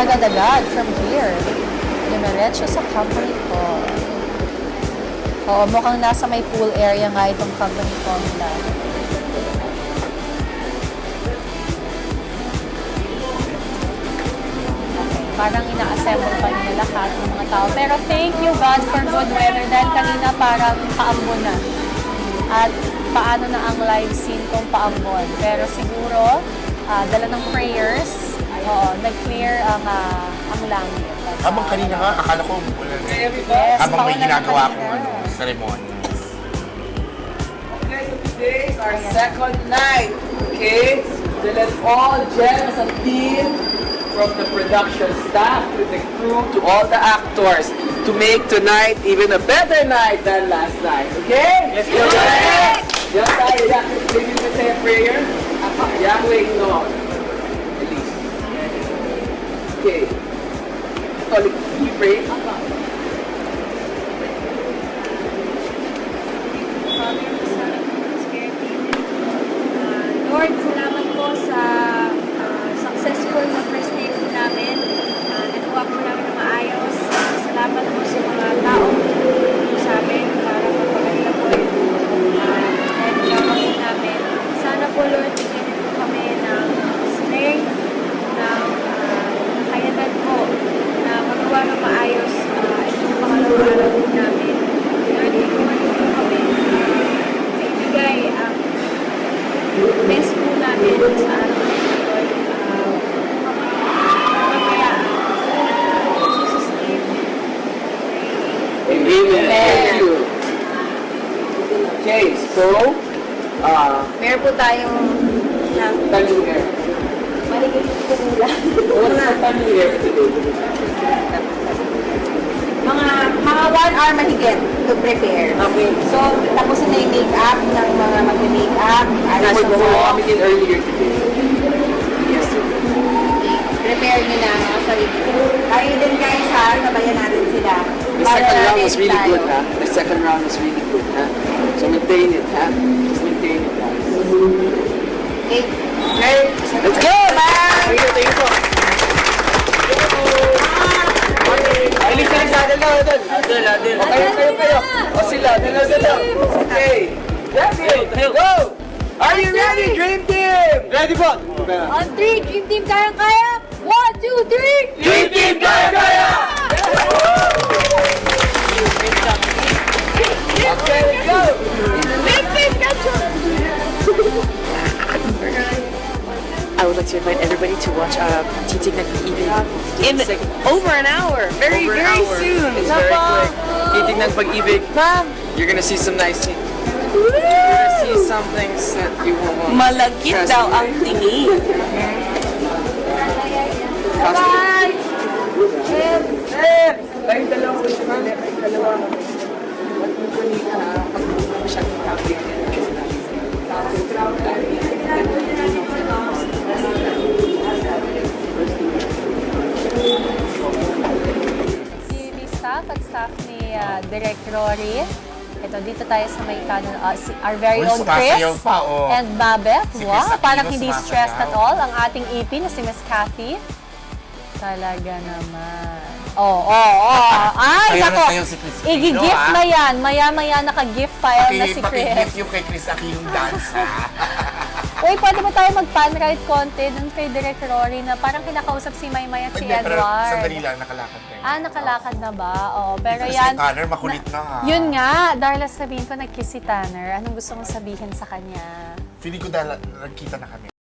agad-agad from here. Dumiretso sa company ko. Oo, mukhang nasa may pool area nga itong company ko nila. Parang ina-assemble pa nila lahat ng mga tao. Pero thank you God for good weather dahil kanina parang paambon na. At paano na ang live scene kung paambon. Pero siguro, dala ng prayers, nag-clear ang langit. Habang kanina nga, akala ko umuulan. Yes, Habang may paulan ginagawa kanina. akong ceremonies. Okay, so today is our second night. Okay? So let's all gel as a team, from the production staff to the crew to all the actors, to make tonight even a better night than last night. Okay? Yes, yes. Yes, tayo. Maybe we say a prayer. Yahweh, no. Elise. Okay. Catholic, you pray. Lord, salamat po sa successful na first day po namin. Nagawa po namin na maayos. Salamat po sa mga taong tumulong sa amin para mapaganda po yung drama po namin. Sana po, Lord, bigyan niyo po kami ng strength, ng kakayanan po na magawa na maayos itong pangalawang araw po namin. Lord, ikawan niyo po kami maibigay ang best po namin sa araw na ito, Lord. Mamaya, in Jesus' name, Amen. Thank you. Okay, so, meron po tayong tanong here. maligay po mula. What's the tanong here today? Mga 1 hour mahigit to prepare. Okay. So, tapos na yung make-up ng mga mag-make-up. Kasi we're coming in earlier today. Yes, sir. Prepare nyo na ang mga sarili. Kayo din guys ha, sabayan natin sila. The second round was really good, ha? The second round was really good, ha? So maintain it, ha? Just maintain it, guys. Okay. Okay, let's go, man! Thank you, thank you. Ay, listen sa atin lang, Adel. Adel. Okay, kayo. O sila, dala. Okay. Ready? Go! Are you ready, Dream Team? Ready po. On 3, Dream Team kayang-kaya. 1, 2, 3! Dream Team, kaya! Okay, let's go! I would like to invite everybody to watch Titig Nag-Ibig in over an hour. Very soon. It's very quick. Titig Nag-Ibig. You're gonna see some nice things. You're gonna see some things that you will want. Malagkit daw ang tingin. Bye! Tayong dalawa ko siya. Tayong dalawa. Masyadong happy. Si staff at staff ni Direk Rory. Ito, dito tayo sa may kanan. Our very Uy, own Chris sumasayaw pa, oh. and Babette. Si Chris Wow, Aquino parang hindi sumasayaw. stressed at all. Ang ating EP na si Miss Cathy. Talaga naman. Ay, Sayaw na nako. sayaw si Chris Aquino, Igi-gift ah. na yan. Maya-maya naka-gift file na si Paki-gift Chris. yung kay Chris Aquino yung dance, ha? Uy, pwede ba tayo mag-pan ride konti dun kay Direk Rory na parang kinakausap si Maymay at si Hindi, pero Edward? sandali lang, nakalakad kayo. Nakalakad na ba? Oo, pero Kasi yan. si Tanner, makulit na, ha? Yun nga, Darla, sabihin ko nag-kiss si Tanner. Anong gusto mong sabihin sa kanya? Feeling ko dahil nagkita na kami.